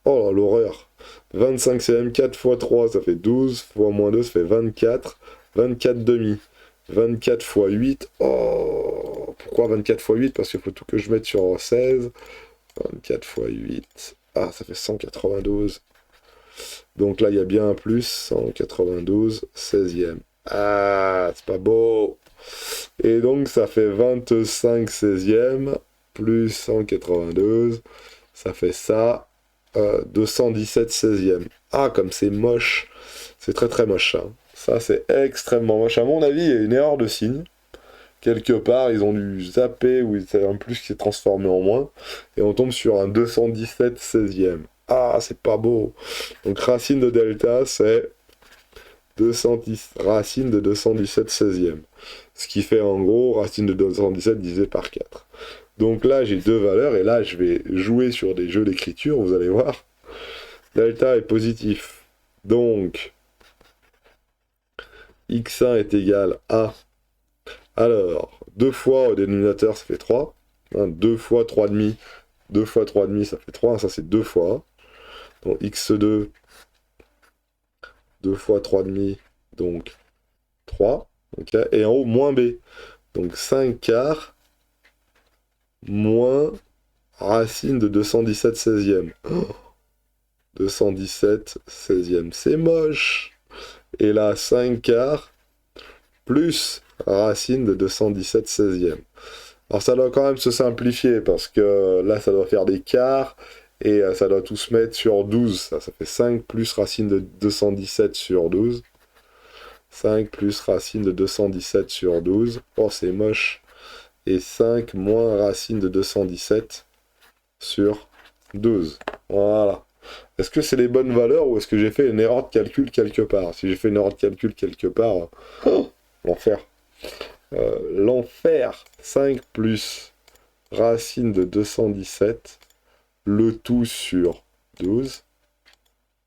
S1: Oh là, l'horreur. 25 cm, 4 fois 3, ça fait 12. Fois moins 2, ça fait 24. 24 demi. 24 fois 8. Oh, pourquoi 24 fois 8? Parce qu'il faut tout que je mette sur 16. 24 fois 8. Ah, ça fait 192. Donc là, il y a bien un plus. 192, 16e. Ah, c'est pas beau. Et donc, ça fait 25 16e. Plus 192. Ça fait ça. 217 16e. Ah, comme c'est moche. C'est très très moche ça. Ça, c'est extrêmement moche. À mon avis, il y a une erreur de signe. Quelque part, ils ont dû zapper ou c'est un plus qui s'est transformé en moins. Et on tombe sur un 217 16e. Ah, c'est pas beau. Donc, racine de delta, c'est 210, racine de 217 16e. Ce qui fait en gros racine de 217 divisé par 4. Donc là, j'ai deux valeurs, et là, je vais jouer sur des jeux d'écriture, vous allez voir. Delta est positif. Donc, x1 est égal à... Alors, 2 fois au dénominateur, ça fait 3. 2 fois 3,5. 2 fois 3,5, ça fait 3. Ça, c'est 2 fois. Donc, x2, 2 fois 3,5, donc 3. Okay. Et en haut, moins b. Donc, 5 quarts moins racine de 217 16e. Oh, 217 16e, c'est moche. Et là, 5 quarts plus racine de 217 16e. Alors ça doit quand même se simplifier, parce que là, ça doit faire des quarts, et ça doit tout se mettre sur 12. Ça fait 5 plus racine de 217 sur 12. 5 plus racine de 217 sur 12. Oh, c'est moche. Et 5 moins racine de 217 sur 12. Voilà. Est-ce que c'est les bonnes valeurs ou est-ce que j'ai fait une erreur de calcul quelque part? Si j'ai fait une erreur de calcul quelque part, oh, l'enfer. L'enfer. 5 plus racine de 217, le tout sur 12.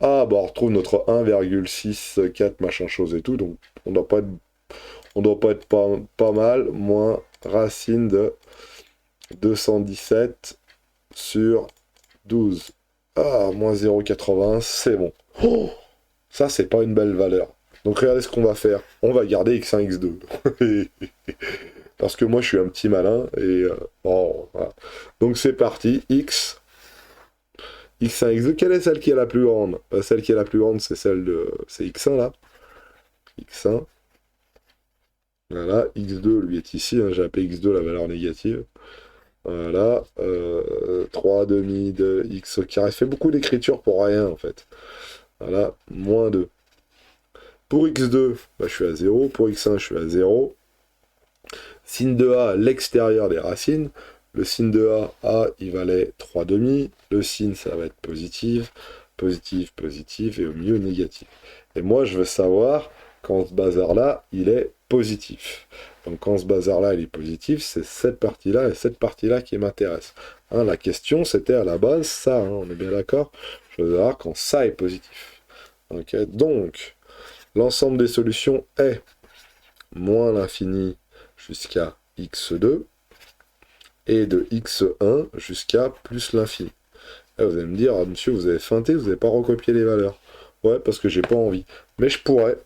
S1: Ah, bah on retrouve notre 1,64 machin chose et tout, donc on doit pas être pas mal, moins racine de 217 sur 12. Ah, moins 0,80, c'est bon. Oh, ça, c'est pas une belle valeur. Donc, regardez ce qu'on va faire. On va garder x1, x2. Parce que moi, je suis un petit malin. Et bon, voilà. Donc, c'est parti. X. X1, x2. Quelle est celle qui est la plus grande? Celle qui est la plus grande, c'est celle de... C'est x1, là. x1. Voilà. x2, lui, est ici. Hein. J'ai appelé x2 la valeur négative. Voilà, 3 demi de x au carré. Fait beaucoup d'écriture pour rien, en fait. Voilà, moins 2. Pour x2, bah, je suis à 0. Pour x1, je suis à 0. Signe de a à l'extérieur des racines. Le signe de a, il valait 3 demi. Le signe, ça va être positif, positif, positif, et au milieu, négatif. Et moi, je veux savoir quand ce bazar-là, il est positif. Donc quand ce bazar-là, il est positif, c'est cette partie-là et cette partie-là qui m'intéresse. Hein, la question, c'était à la base ça, hein, on est bien d'accord? Je veux savoir quand ça est positif. Okay, donc, l'ensemble des solutions est moins l'infini jusqu'à x2 et de x1 jusqu'à plus l'infini. Là, vous allez me dire, ah, monsieur, vous avez feinté, vous n'avez pas recopié les valeurs. Ouais, parce que j'ai pas envie. Mais je pourrais.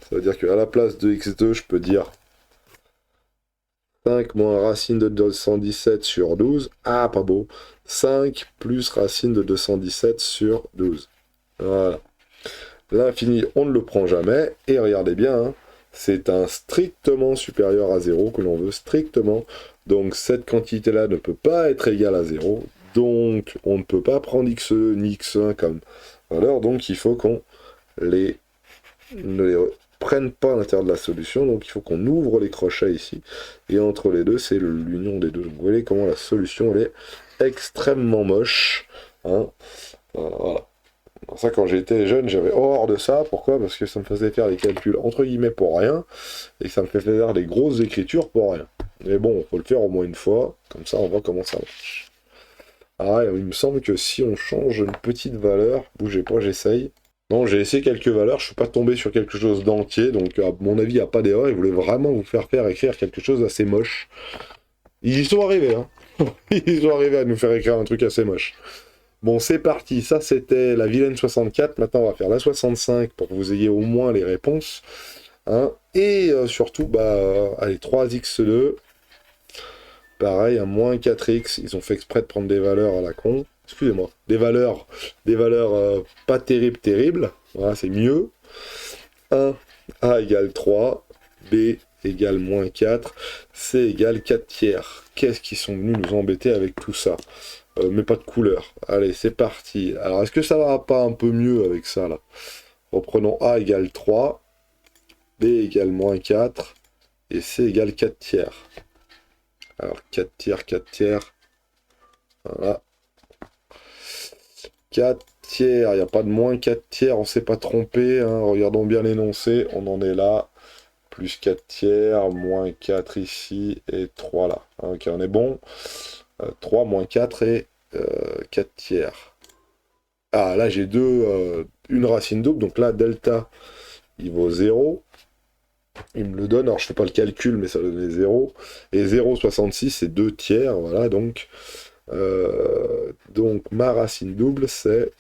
S1: Ça veut dire qu'à la place de x2, je peux dire 5 moins racine de 217 sur 12. Ah, pas beau. 5 plus racine de 217 sur 12. Voilà. L'infini, on ne le prend jamais. Et regardez bien, hein, c'est un strictement supérieur à 0 que l'on veut strictement. Donc cette quantité-là ne peut pas être égale à 0. Donc on ne peut pas prendre x2 ni x1 comme valeur. Donc il faut qu'on ne les prenne pas à l'intérieur de la solution, donc il faut qu'on ouvre les crochets ici, et entre les deux, c'est l'union des deux. Donc vous voyez comment la solution, elle est extrêmement moche. Hein. Voilà. Ça, quand j'étais jeune, j'avais horreur de ça. Pourquoi? Parce que ça me faisait faire des calculs entre guillemets pour rien, et que ça me faisait faire des grosses écritures pour rien. Mais bon, faut le faire au moins une fois, comme ça on voit comment ça marche. Ah, il me semble que si on change une petite valeur, bougez pas, j'essaye. Non, j'ai essayé quelques valeurs, je suis pas tombé sur quelque chose d'entier, donc à mon avis, il n'y a pas d'erreur. Ils voulaient vraiment vous faire écrire quelque chose d'assez moche. Ils y sont arrivés, hein. Ils ont arrivé à nous faire écrire un truc assez moche. Bon, c'est parti. Ça, c'était la vilaine 64. Maintenant, on va faire la 65 pour que vous ayez au moins les réponses. Hein. Et surtout, allez, 3x2. Pareil, un moins 4x. Ils ont fait exprès de prendre des valeurs à la con. Excusez-moi. Des valeurs pas terribles. Voilà, c'est mieux. 1, A égale 3. B égale moins 4. C égale 4 tiers. Qu'est-ce qu'ils sont venus nous embêter avec tout ça? Mais pas de couleur. Allez, c'est parti. Alors, est-ce que ça va pas un peu mieux avec ça, là? Reprenons A égale 3, B égale moins 4, et C égale 4 tiers. Alors, 4 tiers, 4 tiers. Voilà. 4 tiers, il n'y a pas de moins 4 tiers, on ne s'est pas trompé. Hein. Regardons bien l'énoncé, on en est là. Plus 4 tiers, moins 4 ici, et 3 là. Ok, on est bon. 3 moins 4 et 4 tiers. Ah, là, j'ai une racine double. Donc là, delta, il vaut 0. Il me le donne. Alors, je fais pas le calcul, mais ça donnait 0. Et 0,66, c'est 2 tiers. Voilà, donc ma racine double, c'est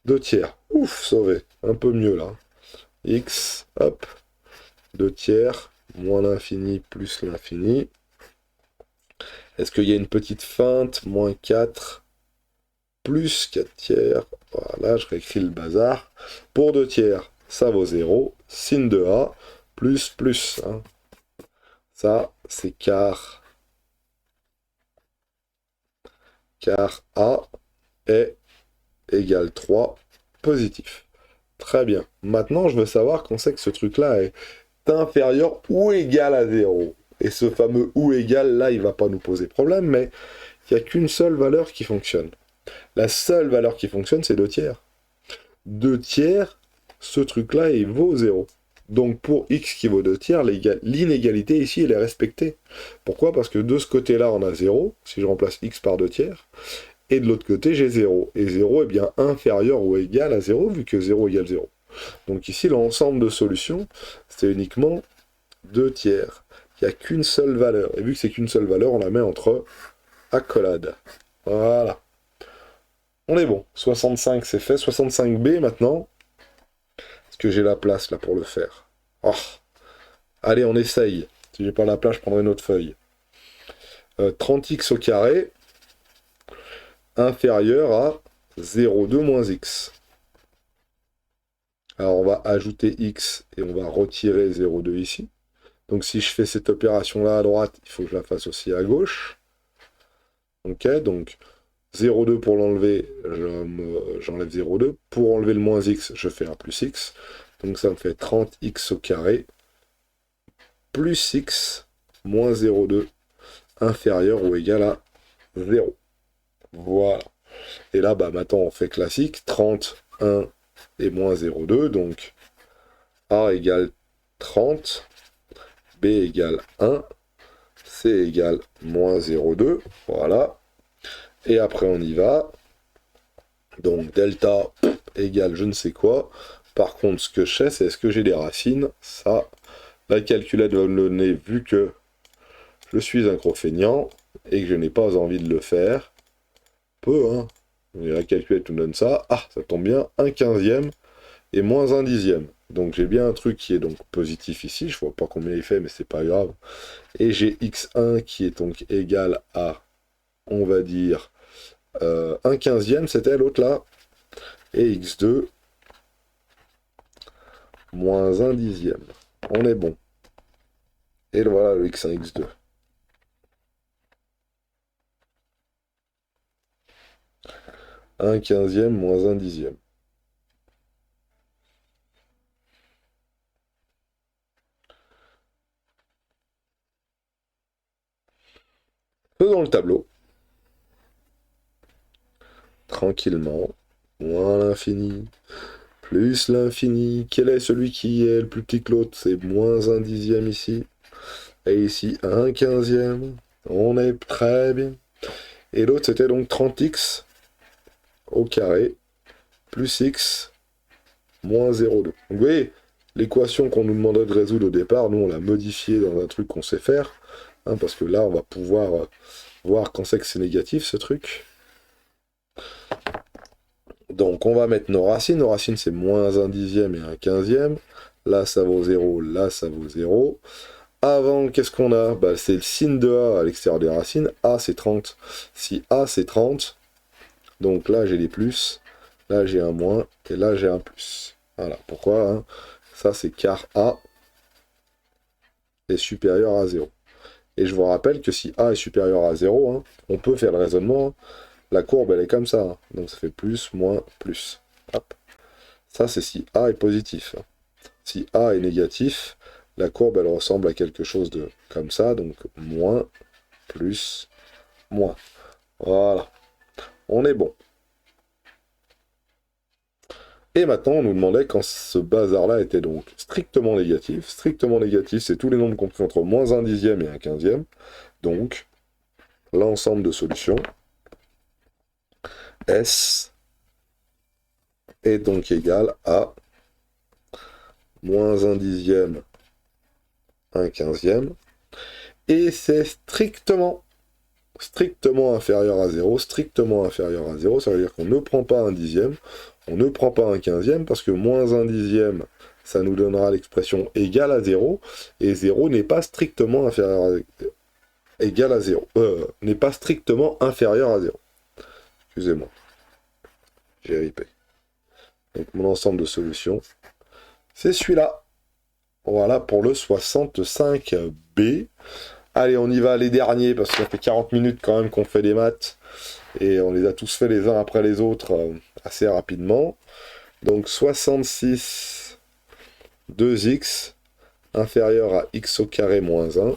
S1: 2 tiers. Ouf, sauvé. Un peu mieux, là. X, hop. 2 tiers, moins l'infini, plus l'infini. Est-ce qu'il y a une petite feinte? Moins 4, plus 4 tiers. Voilà, je réécris le bazar. Pour 2 tiers, ça vaut 0. Sin de A, plus. Hein. Ça, c'est car A est égal 3 positif. Très bien. Maintenant, je veux savoir qu'on sait que ce truc-là est inférieur ou égal à 0. Et ce fameux ou égal, là, il va pas nous poser problème, mais il n'y a qu'une seule valeur qui fonctionne. La seule valeur qui fonctionne, c'est 2 tiers. 2 tiers, ce truc-là, il vaut 0. Donc pour x qui vaut 2 tiers, l'inégalité ici, elle est respectée. Pourquoi? Parce que de ce côté-là, on a 0, si je remplace x par 2 tiers, et de l'autre côté, j'ai 0. Et 0 est bien inférieur ou égal à 0, vu que 0 égale 0. Donc ici, l'ensemble de solutions, c'est uniquement 2 tiers. Il n'y a qu'une seule valeur. Et vu que c'est qu'une seule valeur, on la met entre accolades. Voilà. On est bon. 65, c'est fait. 65B maintenant. Est-ce que j'ai la place là pour le faire? Oh. Allez, on essaye. Si j'ai pas la place, je prendrai une autre feuille. 30x au carré inférieur à 0,2 moins x. Alors on va ajouter x et on va retirer 0,2 ici. Donc si je fais cette opération-là à droite, il faut que je la fasse aussi à gauche. Ok, donc 0,2 pour l'enlever, j'enlève 0,2. Pour enlever le moins x, je fais un plus x. Donc ça me fait 30x au carré plus x moins 0,2 inférieur ou égal à 0. Voilà. Et là, maintenant, on fait classique. 31 et moins 0,2. Donc A égale 30. B égale 1. C égale moins 0,2. Voilà. Et après, on y va. Donc delta égale je ne sais quoi. Par contre, ce que je sais, c'est est-ce que j'ai des racines? Ça, la calculette va me le donner vu que je suis un gros feignant et que je n'ai pas envie de le faire. Peu, hein. La calculette nous donne ça. Ah, ça tombe bien, 1/15 et moins 1/10. Donc j'ai bien un truc qui est donc positif ici. Je vois pas combien il fait, mais c'est pas grave. Et j'ai x1 qui est donc égal à, on va dire, 1/15, c'était l'autre là. Et x2 moins 1/10. On est bon. Et voilà le x1, x2. 1/15 moins 1/10. Faisons le tableau. Tranquillement. Moins l'infini. Plus l'infini. Quel est celui qui est le plus petit que l'autre? C'est moins 1/10 ici. Et ici, 1/15. On est très bien. Et l'autre, c'était donc 30x au carré plus x moins 0,2. Donc vous voyez, l'équation qu'on nous demandait de résoudre au départ, nous on l'a modifiée dans un truc qu'on sait faire. hein, parce que là, on va pouvoir voir quand c'est que c'est négatif, ce truc. Donc, on va mettre nos racines. Nos racines, c'est moins 1 dixième et 1 quinzième. Là, ça vaut 0, là, ça vaut 0. Avant, qu'est-ce qu'on a? Bah, c'est le signe de A à l'extérieur des racines. A, c'est 30. Si A, c'est 30, donc là, j'ai des plus, là, j'ai un moins, et là, j'ai un plus. Voilà, pourquoi hein? Ça, c'est car A est supérieur à 0. Et je vous rappelle que si A est supérieur à 0, hein, on peut faire le raisonnement. Hein. La courbe, elle est comme ça. Hein. Donc, ça fait plus, moins, plus. Hop. Ça, c'est si A est positif. Hein. Si A est négatif, la courbe, elle ressemble à quelque chose de comme ça. Donc, moins, plus, moins. Voilà. On est bon. Et maintenant, on nous demandait quand ce bazar-là était donc strictement négatif. Strictement négatif, c'est tous les nombres compris entre moins 1 dixième et 1 quinzième. Donc, l'ensemble de solutions, S, est donc égal à moins 1 dixième, 1 quinzième. Et c'est strictement inférieur à 0. Strictement inférieur à 0, ça veut dire qu'on ne prend pas un dixième, on ne prend pas un quinzième, parce que moins 1 dixième, ça nous donnera l'expression égale à 0, et 0 n'est pas strictement inférieur à égal à 0. N'est pas strictement inférieur à 0. Excusez-moi. J'ai ripé. Donc mon ensemble de solutions, c'est celui-là. Voilà pour le 65B. Allez, on y va, les derniers, parce que ça fait 40 minutes quand même qu'on fait des maths. Et on les a tous fait les uns après les autres assez rapidement. Donc 66 2x inférieur à x au carré moins 1.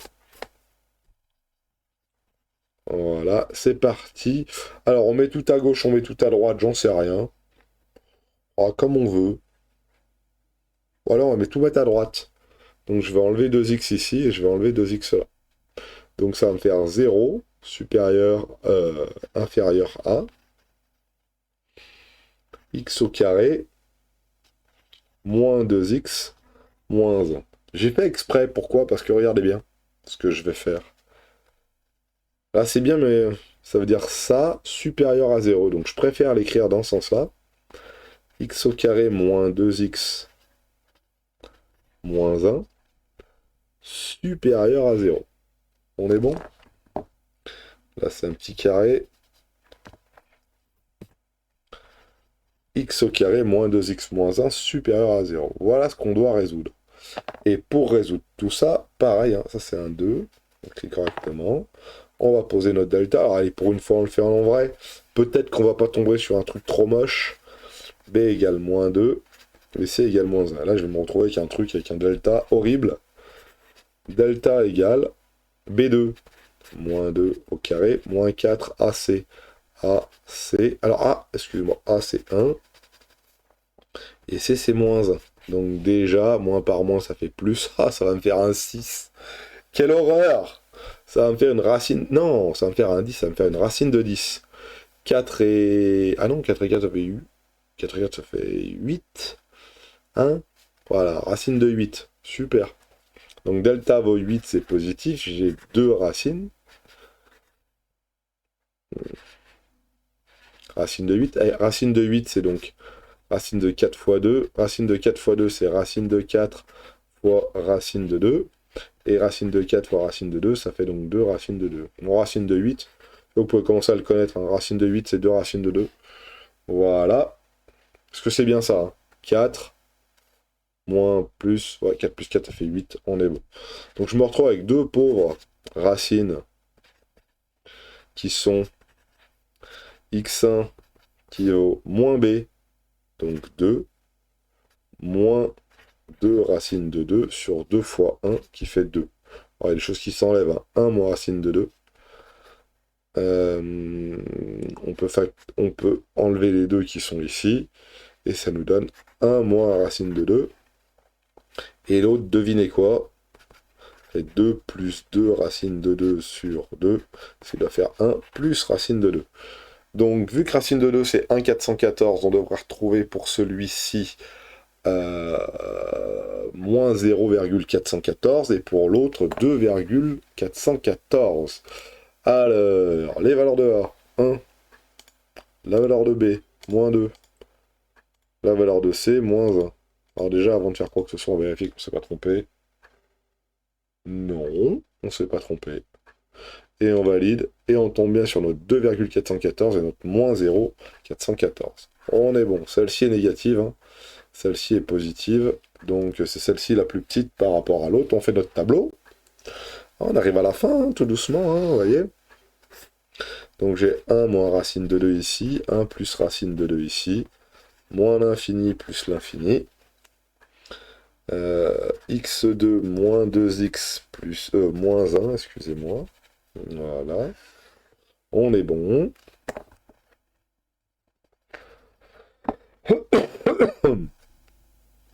S1: Voilà, c'est parti. Alors, on met tout à gauche, on met tout à droite, j'en sais rien. Ah, comme on veut. Voilà, on va mettre tout mettre à droite. Donc, je vais enlever 2x ici et je vais enlever 2x là. Donc, ça va me faire 0, inférieur à x au carré, moins 2x, moins 1. J'ai fait exprès, pourquoi? Parce que regardez bien ce que je vais faire. Là, c'est bien, mais ça veut dire ça supérieur à 0. Donc, je préfère l'écrire dans ce sens-là. X au carré moins 2x moins 1 supérieur à 0. On est bon? Là, c'est un petit carré. X au carré moins 2x moins 1 supérieur à 0. Voilà ce qu'on doit résoudre. Et pour résoudre tout ça, pareil, hein, ça c'est un 2. On écrit correctement. On va poser notre delta. Alors allez, pour une fois, on le fait en vrai. Peut-être qu'on va pas tomber sur un truc trop moche. B égale moins 2. Et C égale moins 1. Là, je vais me retrouver avec un truc avec un delta horrible. Delta égale B2. Moins 2 au carré. Moins 4 AC. AC. Alors A, excusez-moi, A c'est 1. Et C c'est moins 1. Donc déjà, moins par moins, ça fait plus. Ah, ça va me faire un 6. Quelle horreur! Ça va me faire une racine... Non, ça va me faire un 10, ça va me faire une racine de 10. 4 et... Ah non, 4 et 4, ça fait 8. 4 et 4, ça fait 8. 1. Voilà, racine de 8. Super. Donc delta vaut 8, c'est positif. J'ai 2 racines. Racine de 8. Allez, racine de 8, c'est donc racine de 4 fois 2. Racine de 4 fois 2, c'est racine de 4 fois racine de 2. Et racine de 4 fois racine de 2, ça fait donc 2 racines de 2. Mon racine de 8, vous pouvez commencer à le connaître. Hein. Racine de 8, c'est 2 racines de 2. Voilà. Est-ce que c'est bien ça hein? 4, moins, plus. Ouais, 4 plus 4, ça fait 8. On est bon. Donc je me retrouve avec deux pauvres racines qui sont x1 qui vaut moins b, donc 2, moins 2 racines de 2 sur 2 fois 1 qui fait 2. Alors, il y a des choses qui s'enlèvent. Hein. 1 moins racine de 2. On peut enlever les deux qui sont ici. Et ça nous donne 1 moins racine de 2. Et l'autre, devinez quoi? C'est 2 plus 2 racine de 2 sur 2. Ça doit faire 1 plus racine de 2. Donc, vu que racine de 2, c'est 1,414, on devrait retrouver pour celui-ci moins 0,414 et pour l'autre 2,414. Alors, les valeurs de A, 1. La valeur de B, moins 2. La valeur de C, moins 1. Alors déjà, avant de faire quoi que ce soit, on vérifie qu'on ne s'est pas trompé. Non, on ne s'est pas trompé. Et on valide, et on tombe bien sur notre 2,414 et notre moins 0,414. On est bon, celle-ci est négative, hein. Celle-ci est positive, donc c'est celle-ci la plus petite par rapport à l'autre. On fait notre tableau. On arrive à la fin, hein, tout doucement, hein, vous voyez. Donc j'ai 1 moins racine de 2 ici, 1 plus racine de 2 ici, moins l'infini plus l'infini. X2 moins 2x plus moins 1, excusez-moi. Voilà. On est bon.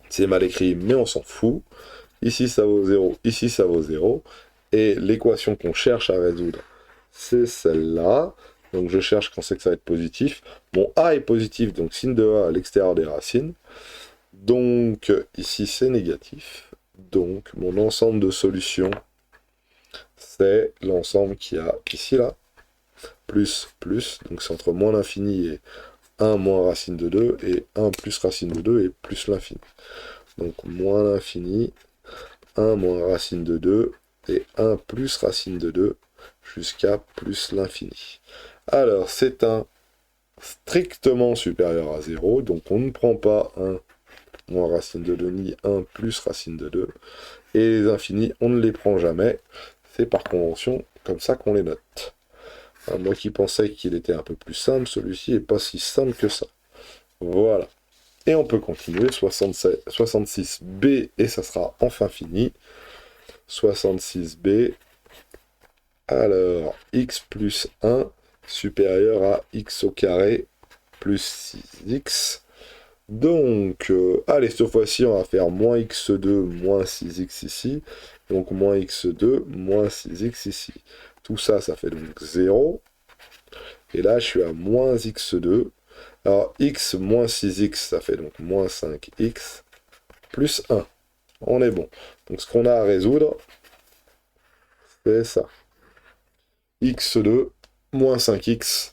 S1: C'est mal écrit, mais on s'en fout. Ici, ça vaut 0. Ici, ça vaut 0. Et l'équation qu'on cherche à résoudre, c'est celle-là. Donc, je cherche quand c'est que ça va être positif. Mon A est positif, donc signe de A à l'extérieur des racines. Donc, ici, c'est négatif. Donc, mon ensemble de solutions, c'est l'ensemble qu'il y a ici, là. Plus, plus. Donc, c'est entre moins l'infini et 1 moins racine de 2, et 1 plus racine de 2, et plus l'infini. Donc, moins l'infini, 1 moins racine de 2, et 1 plus racine de 2, jusqu'à plus l'infini. Alors, c'est un strictement supérieur à 0, donc on ne prend pas 1 moins racine de 2, ni 1 plus racine de 2, et les infinis, on ne les prend jamais. C'est par convention comme ça qu'on les note. Moi qui pensais qu'il était un peu plus simple, celui-ci n'est pas si simple que ça. Voilà. Et on peut continuer, 66b, et ça sera enfin fini. 66b, alors, x plus 1 supérieur à x au carré plus 6x. Donc, allez, cette fois-ci, on va faire moins x2 moins 6x ici. Donc, moins x2 moins 6x ici. Tout ça, ça fait donc 0. Et là, je suis à moins x2. Alors, x moins 6x, ça fait donc moins 5x plus 1. On est bon. Donc, ce qu'on a à résoudre, c'est ça. x2 moins 5x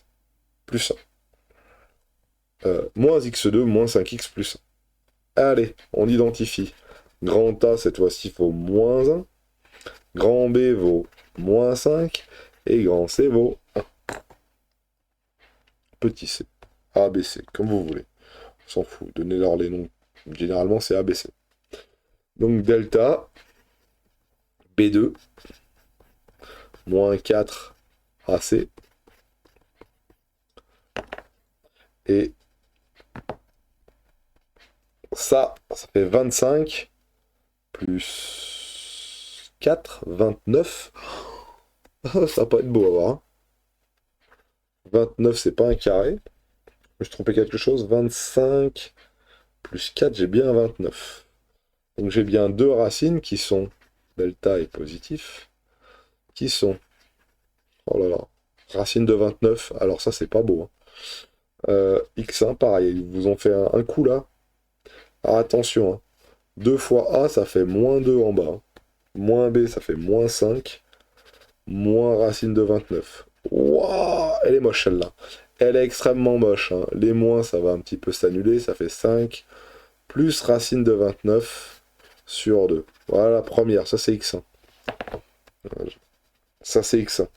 S1: plus 1. Moins x2 moins 5x plus 1. Allez, on identifie. Grand A, cette fois-ci, vaut moins 1. Grand B vaut moins 5. Et grand C vaut 1. Petit c. A, B, C, comme vous voulez. On s'en fout. Donnez-leur les noms. Généralement, c'est A, B, C. Donc, delta, B2, moins 4 AC. Et ça fait 25 plus 4, 29. Ça va pas être beau à voir. 29, c'est pas un carré. Je me suis trompé quelque chose. 25 plus 4, j'ai bien 29. Donc j'ai bien deux racines qui sont, delta est positif, qui sont, oh là là, racine de 29. Alors ça, c'est pas beau. Hein. X1, pareil, ils vous ont fait un coup là. Alors attention, hein. 2 fois A, ça fait moins 2 en bas. Hein. Moins B, ça fait moins 5. Moins racine de 29. Waouh, elle est moche celle-là. Elle est extrêmement moche. Hein. Les moins, ça va un petit peu s'annuler. Ça fait 5. Plus racine de 29 sur 2. Voilà la première. Ça, c'est x1. Ça, c'est x1.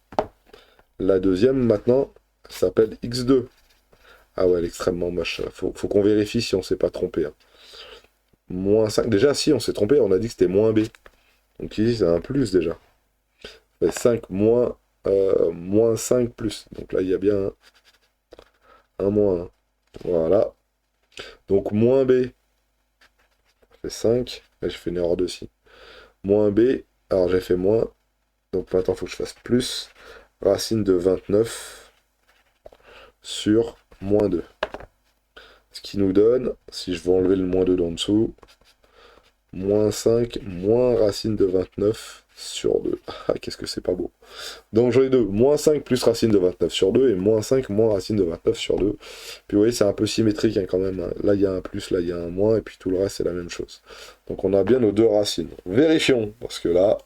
S1: La deuxième, maintenant, s'appelle x2. Ah ouais, elle est extrêmement moche. Faut qu'on vérifie si on s'est pas trompé. Hein. Moins 5. Déjà, si, on s'est trompé. On a dit que c'était moins B. Donc ici, c'est un plus déjà. 5 moins, moins 5 plus. Donc là, il y a bien un moins 1. Voilà. Donc moins B, ça fait 5. Là, j'ai fait une erreur dessus. Moins B, alors j'ai fait moins. Donc maintenant, il faut que je fasse plus. Racine de 29 sur moins 2. Ce qui nous donne, si je veux enlever le moins 2 d'en dessous, moins 5 moins racine de 29 sur 2. Ah, qu'est-ce que c'est pas beau. Donc j'en ai deux. Moins 5 plus racine de 29 sur 2 et moins 5 moins racine de 29 sur 2. Puis vous voyez, c'est un peu symétrique hein, quand même. Hein. Là, il y a un plus, là, il y a un moins, et puis tout le reste, c'est la même chose. Donc on a bien nos deux racines. Vérifions, parce que là,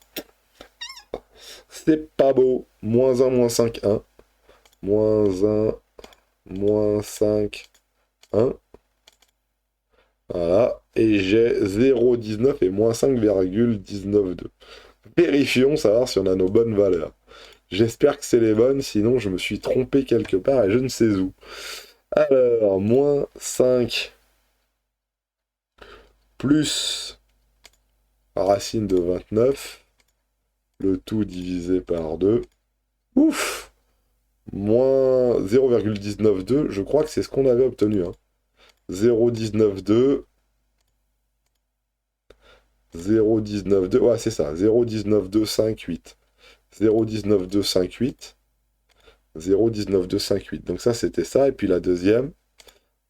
S1: c'est pas beau. Moins 1, moins 5, 1. Moins 1, moins 5, 1. Voilà. Et j'ai 0,19 et moins 5,192. Vérifions, savoir si on a nos bonnes valeurs. J'espère que c'est les bonnes, sinon je me suis trompé quelque part et je ne sais où. Alors, moins 5 plus racine de 29, le tout divisé par 2. Ouf! Moins 0,192, je crois que c'est ce qu'on avait obtenu. Hein. 0,192, 0,192, ouais c'est ça, 0,19258. 0,19258. 0,19258. Donc ça, c'était ça. Et puis la deuxième,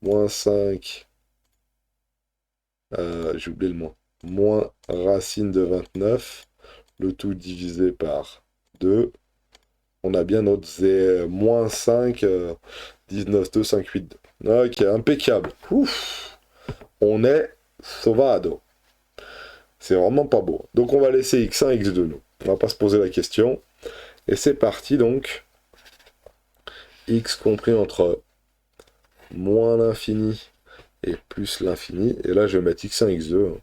S1: moins 5, j'ai oublié le moins, moins racine de 29, le tout divisé par 2. On a bien notre moins 5, 19,258. Ok, impeccable. Ouf, on est sauvado. C'est vraiment pas beau. Donc on va laisser x1, x2, nous. On va pas se poser la question. Et c'est parti donc. X compris entre moins l'infini et plus l'infini. Et là, je vais mettre x1, x2.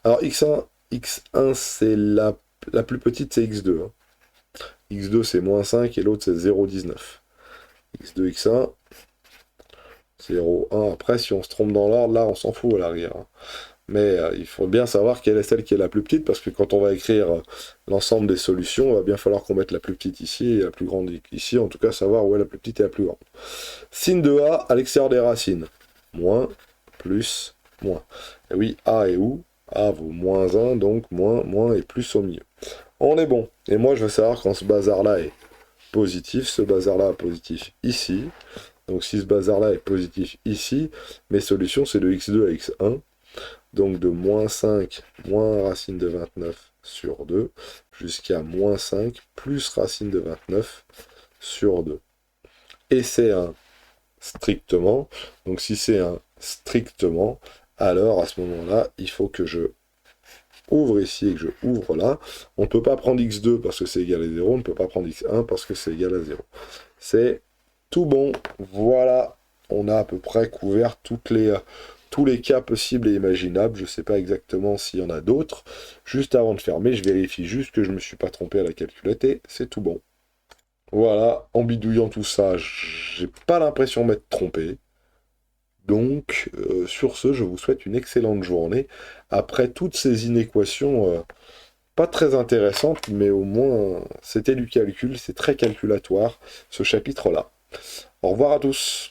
S1: Alors, x1 c'est la plus petite, c'est x2. Hein. x2, c'est moins 5 et l'autre, c'est 0,19. x2, x1, 0, 1. Après, si on se trompe dans l'ordre, là, on s'en fout à l'arrière. Hein. Mais il faut bien savoir quelle est celle qui est la plus petite, parce que quand on va écrire l'ensemble des solutions, il va bien falloir qu'on mette la plus petite ici et la plus grande ici. En tout cas, savoir où est la plus petite et la plus grande. Sin de A à l'extérieur des racines. Moins, plus, moins. Et oui, A est où? A vaut moins 1, donc moins, moins et plus au milieu. On est bon. Et moi, je veux savoir quand ce bazar-là est positif, ce bazar-là est positif ici. Donc si ce bazar-là est positif ici, mes solutions, c'est de x2 à x1. Donc de moins 5, moins racine de 29 sur 2, jusqu'à moins 5, plus racine de 29 sur 2. Et c'est un strictement. Donc si c'est un strictement, alors à ce moment-là, il faut que je ouvre ici et que je ouvre là. On ne peut pas prendre x2 parce que c'est égal à 0, on ne peut pas prendre x1 parce que c'est égal à 0. C'est tout bon. Voilà, on a à peu près couvert tous les cas possibles et imaginables. Je ne sais pas exactement s'il y en a d'autres. Juste avant de fermer, je vérifie juste que je ne me suis pas trompé à la calculette et c'est tout bon. Voilà, en bidouillant tout ça, j'ai pas l'impression de m'être trompé. Donc, sur ce, je vous souhaite une excellente journée. Après toutes ces inéquations, pas très intéressantes, mais au moins, c'était du calcul, c'est très calculatoire, ce chapitre-là. Au revoir à tous.